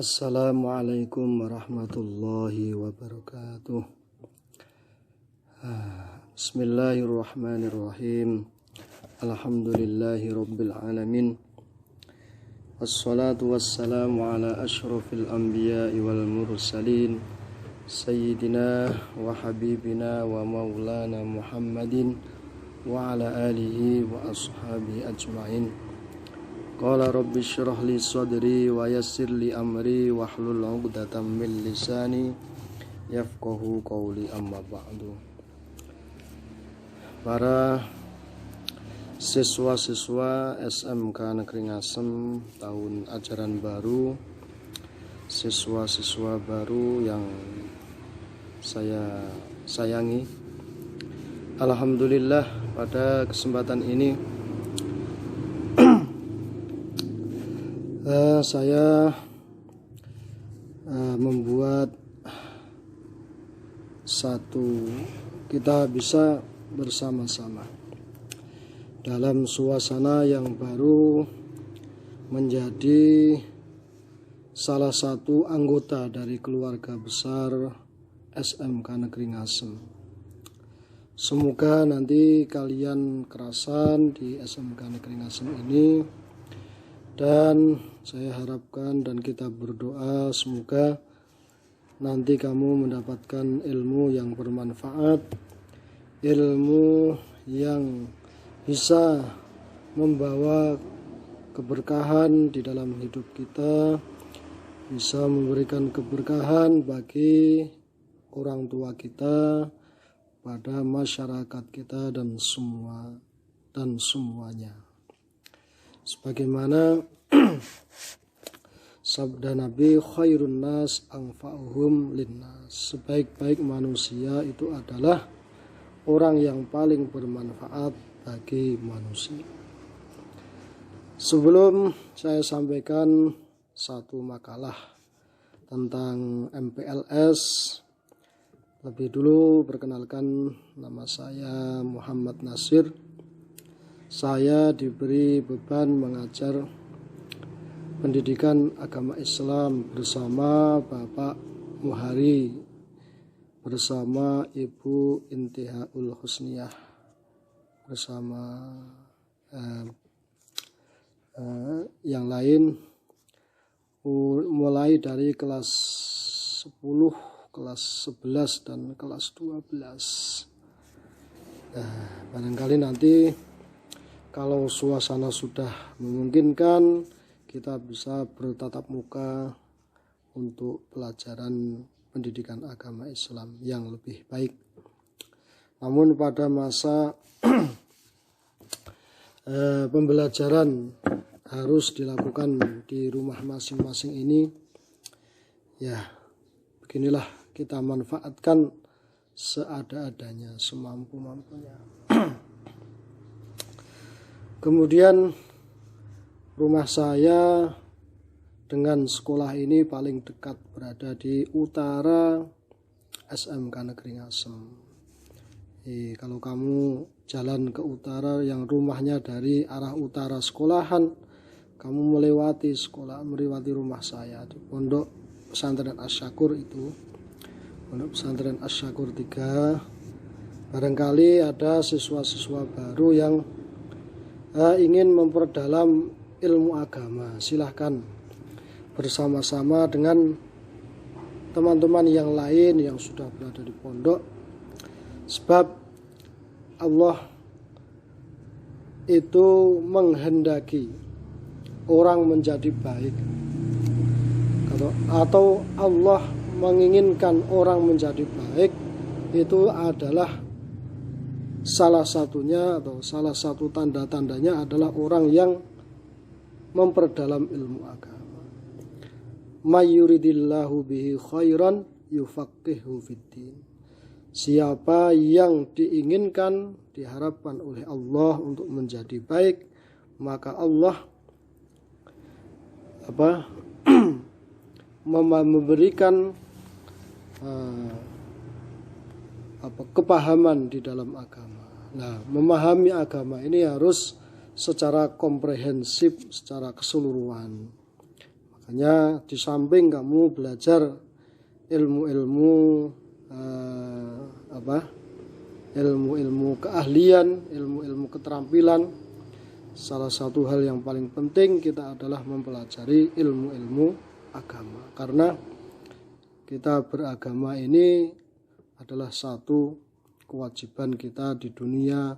Assalamualaikum warahmatullahi wabarakatuh. Bismillahirrahmanirrahim. Alhamdulillahi rabbil alamin. Wassalatu wassalamu ala asyrafil anbiya'i wal mursalin Sayyidina wa habibina wa maulana Muhammadin wa ala alihi wa ashabihi ajma'in. Qala rabbi syrah li sadri wa yassir li amri wahlul 'uqdatam min lisani yafqahu qawli, amma ba'du. Para siswa-siswa SMK Negeri Ngasem tahun ajaran baru, siswa-siswa baru yang saya sayangi, alhamdulillah pada kesempatan ini saya membuat kita bisa bersama-sama dalam suasana yang baru menjadi salah satu anggota dari keluarga besar SMK Negeri Ngasem. Semoga nanti kalian kerasan di SMK Negeri Ngasem ini, dan saya harapkan dan kita berdoa semoga nanti kamu mendapatkan ilmu yang bermanfaat, ilmu yang bisa membawa keberkahan di dalam hidup kita, bisa memberikan keberkahan bagi orang tua kita, pada masyarakat kita dan semuanya. Sebagaimana sabda Nabi, khairun nas anfa'uhum linnas, sebaik-baik manusia itu adalah orang yang paling bermanfaat bagi manusia. Sebelum saya sampaikan satu makalah tentang MPLS, lebih dulu perkenalkan, nama saya Muhammad Nasir. Saya diberi beban mengajar pendidikan agama Islam bersama Bapak Muhari, bersama Ibu Intihaul Husniyah, bersama yang lain, mulai dari kelas 10, kelas 11, dan kelas 12. Barangkali nanti kalau suasana sudah memungkinkan, kita bisa bertatap muka untuk pelajaran pendidikan agama Islam yang lebih baik. Namun pada masa pembelajaran harus dilakukan di rumah masing-masing ini, ya beginilah kita manfaatkan seada-adanya, semampu-mampunya. Kemudian rumah saya dengan sekolah ini paling dekat, berada di utara SMK Negeri Ngasem. Kalau kamu jalan ke utara, yang rumahnya dari arah utara sekolahan, kamu melewati rumah saya di Pondok Pesantren Asyakur itu, Pondok Pesantren Asyakur 3. Barangkali ada siswa-siswa baru yang ingin memperdalam ilmu agama, silahkan bersama-sama dengan teman-teman yang lain yang sudah berada di pondok, sebab Allah itu menghendaki orang menjadi baik, atau Allah menginginkan orang menjadi baik, itu adalah salah satunya, atau salah satu tanda-tandanya adalah orang yang memperdalam ilmu agama. Mayyuridillahu bihi khairan yufaqihu fiddin. Siapa yang diinginkan, diharapkan oleh Allah untuk menjadi baik, maka Allah memberikan kepahaman di dalam agama. Nah, memahami agama ini harus secara komprehensif, secara keseluruhan. Hanya di samping kamu belajar ilmu-ilmu ilmu-ilmu keahlian, ilmu-ilmu keterampilan, salah satu hal yang paling penting kita adalah mempelajari ilmu-ilmu agama. Karena kita beragama ini adalah satu kewajiban kita di dunia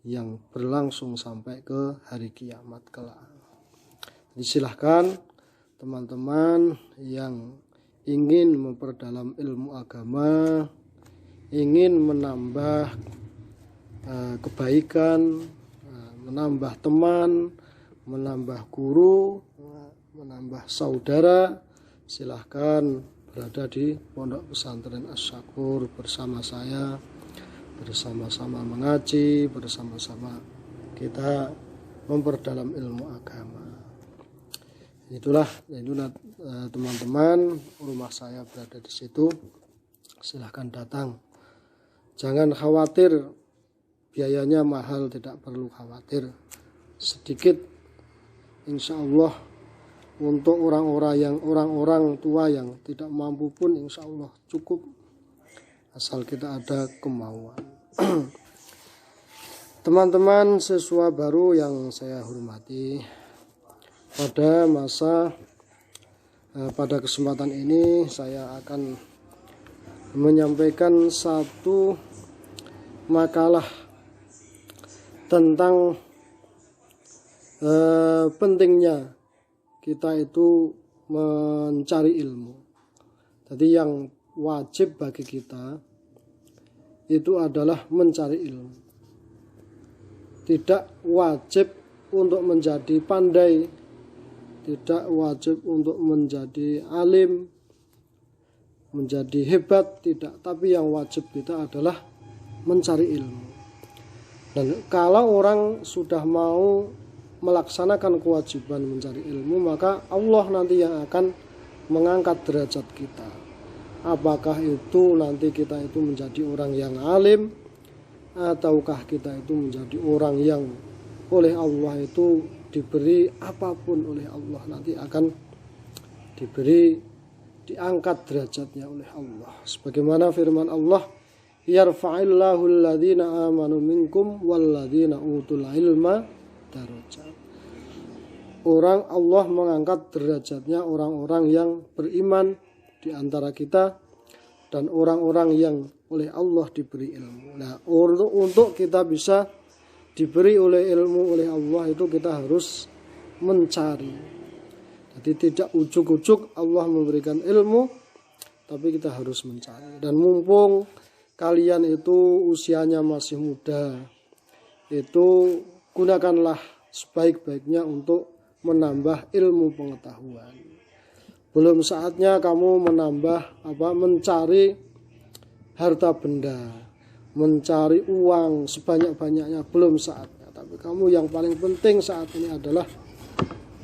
yang berlangsung sampai ke hari kiamat kelak. Jadi silahkan teman-teman yang ingin memperdalam ilmu agama, ingin menambah kebaikan, menambah teman, menambah guru, menambah saudara, silahkan berada di Pondok Pesantren Asy-Syakur bersama saya, bersama-sama mengaji, bersama-sama kita memperdalam ilmu agama. Itulah teman-teman, rumah saya berada di situ. Silahkan datang. Jangan khawatir biayanya mahal, tidak perlu khawatir. Sedikit insya Allah untuk orang-orang tua yang tidak mampu pun insya Allah cukup, asal kita ada kemauan. Teman-teman siswa baru yang saya hormati, pada kesempatan ini saya akan menyampaikan satu makalah tentang pentingnya kita itu mencari ilmu. Jadi yang wajib bagi kita itu adalah mencari ilmu. Tidak wajib untuk menjadi pandai, tidak wajib untuk menjadi alim, menjadi hebat, tidak. Tapi yang wajib kita adalah mencari ilmu. Dan kalau orang sudah mau melaksanakan kewajiban mencari ilmu, maka Allah nanti yang akan mengangkat derajat kita. Apakah itu nanti kita itu menjadi orang yang alim, ataukah kita itu menjadi orang yang oleh Allah itu diberi apapun oleh Allah, nanti akan diangkat derajatnya oleh Allah. Sebagaimana firman Allah, yarfa'illahu alladhina amanu minkum walladhina utul ilma darajat. Allah mengangkat derajatnya orang-orang yang beriman di antara kita dan orang-orang yang oleh Allah diberi ilmu. Nah, untuk kita bisa diberi oleh ilmu oleh Allah itu kita harus mencari. Jadi tidak ujuk-ujuk Allah memberikan ilmu, tapi kita harus mencari. Dan mumpung kalian itu usianya masih muda, itu gunakanlah sebaik-baiknya untuk menambah ilmu pengetahuan. Belum saatnya kamu mencari harta benda, mencari uang sebanyak-banyaknya, belum saatnya. Tapi kamu yang paling penting saat ini adalah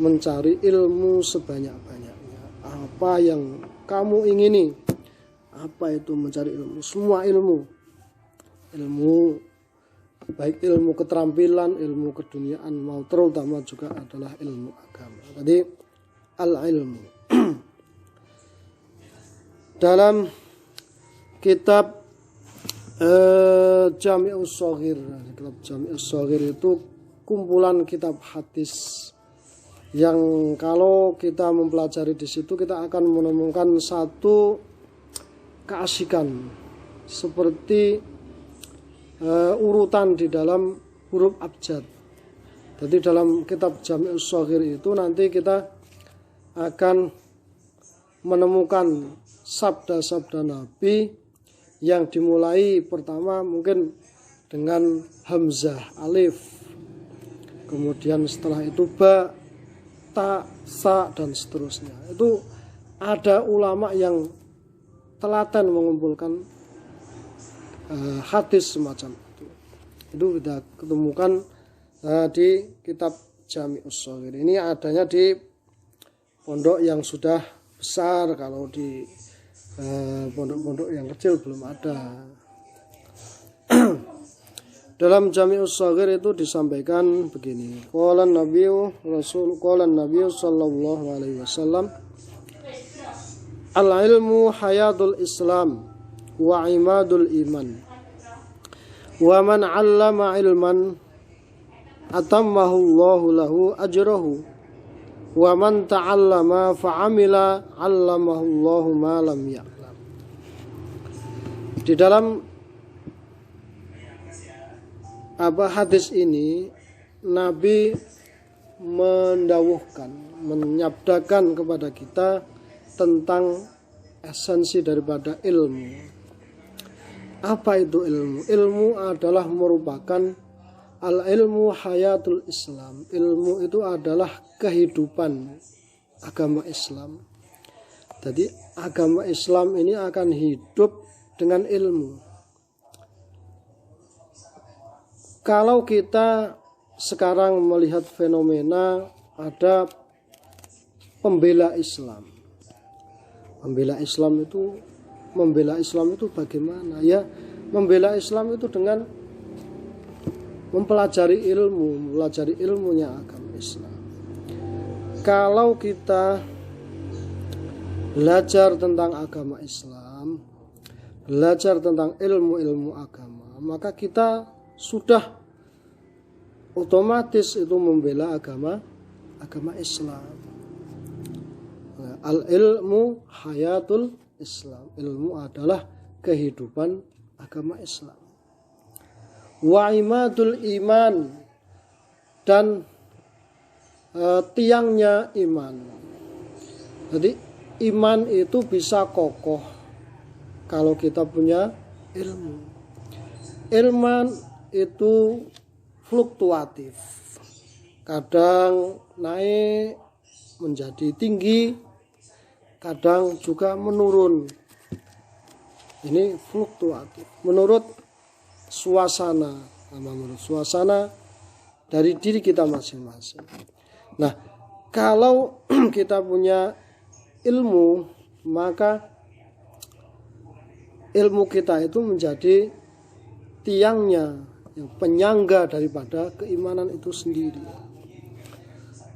mencari ilmu sebanyak-banyaknya. Apa yang kamu ingini? Apa itu mencari ilmu? Semua ilmu, baik ilmu keterampilan, ilmu keduniaan, mau terutama juga adalah ilmu agama. Tadi al-ilmu. Dalam kitab Jami'us Shaghir, kitab Jami'us Shaghir itu kumpulan kitab hadis yang kalau kita mempelajari di situ kita akan menemukan satu keasikan seperti urutan di dalam huruf abjad. Jadi dalam kitab Jami'us Shaghir itu nanti kita akan menemukan sabda-sabda Nabi yang dimulai pertama mungkin dengan hamzah, alif, kemudian setelah itu ba, ta, sa, dan seterusnya. Itu ada ulama yang telaten mengumpulkan hadis semacam itu. Itu kita ketemukan di kitab Jami'us Shaghir. Ini adanya di pondok yang sudah besar, kalau di pondok-pondok yang kecil belum ada. Dalam Jami'us Shaghir itu disampaikan begini. Qala Nabiyyu sallallahu alaihi wasallam, al-ilmu hayatul Islam wa imadul iman. Wa man 'allama ilman atammahu Allahu lahu ajrahu. Wa man ta'allama fa'amila 'allamahu Allahu ma lam ya'lam. Di dalam hadis ini Nabi mendawuhkan, menyabdakan kepada kita tentang esensi daripada ilmu. Apa itu ilmu? Ilmu adalah merupakan al-ilmu hayatul Islam. Ilmu itu adalah kehidupan agama Islam. Jadi agama Islam ini akan hidup dengan ilmu. Kalau kita sekarang melihat fenomena ada pembela Islam. Membela Islam itu bagaimana? Ya, membela Islam itu dengan mempelajari ilmunya agama Islam. Kalau kita belajar tentang agama Islam, belajar tentang ilmu-ilmu agama, maka kita sudah otomatis itu membela agama Islam. Al-ilmu hayatul Islam. Ilmu adalah kehidupan agama Islam. Wa imadul iman, dan tiangnya iman. Jadi iman itu bisa kokoh kalau kita punya ilmu. Ilmu itu fluktuatif, kadang naik menjadi tinggi, kadang juga menurun. Ini fluktuatif menurut suasana dari diri kita masing-masing. Nah, kalau kita punya ilmu, maka ilmu kita itu menjadi tiangnya, yang penyangga daripada keimanan itu sendiri.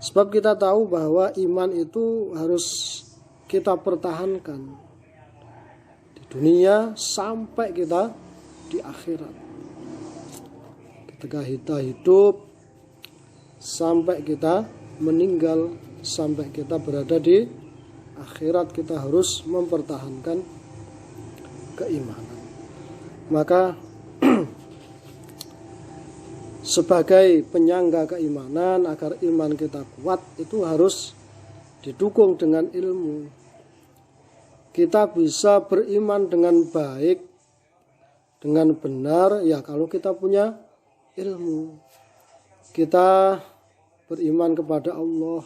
Sebab kita tahu bahwa iman itu harus kita pertahankan di dunia sampai kita di akhirat. Ketika kita hidup sampai kita meninggal, sampai kita berada di akhirat, kita harus mempertahankan keimanan. Maka sebagai penyangga keimanan, agar iman kita kuat, itu harus didukung dengan ilmu. Kita bisa beriman dengan baik, dengan benar, ya kalau kita punya ilmu. Kita beriman kepada Allah,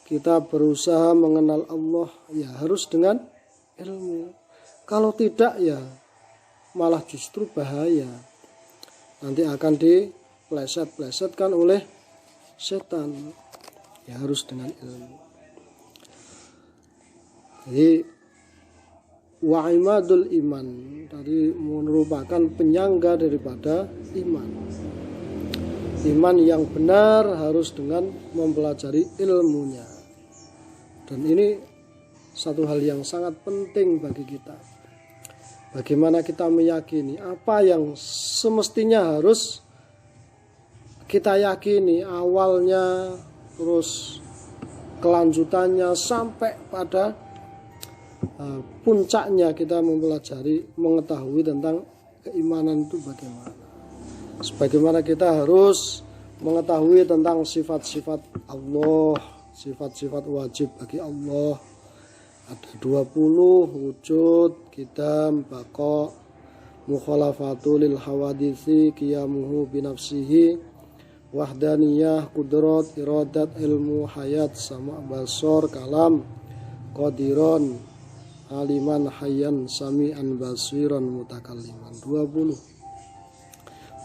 kita berusaha mengenal Allah, ya harus dengan ilmu. Kalau tidak, ya malah justru bahaya. Nanti akan dipleset-plesetkan oleh setan. Ya harus dengan ilmu. Jadi wa imadul iman tadi merupakan penyangga daripada iman. Iman yang benar harus dengan mempelajari ilmunya. Dan ini satu hal yang sangat penting bagi kita. Bagaimana kita meyakini apa yang semestinya harus kita yakini awalnya, terus kelanjutannya sampai pada puncaknya kita mempelajari, mengetahui tentang keimanan itu bagaimana. Sebagaimana kita harus mengetahui tentang sifat-sifat Allah, sifat-sifat wajib bagi Allah. Ada 20, wujud, qidam, baqa, mukhalafatu lil hawaditsi, qiyamuhu binafsihi, wahdaniyah, qudrat, iradat, ilmu, hayat, sama, basar, kalam, qadiran, aliman, hayyan, sami'an, basiran, mutakalliman. 20.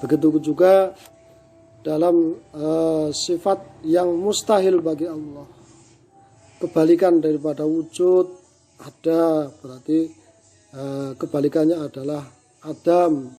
Begitu juga dalam sifat yang mustahil bagi Allah. Kebalikan daripada wujud ada, berarti kebalikannya adalah adam.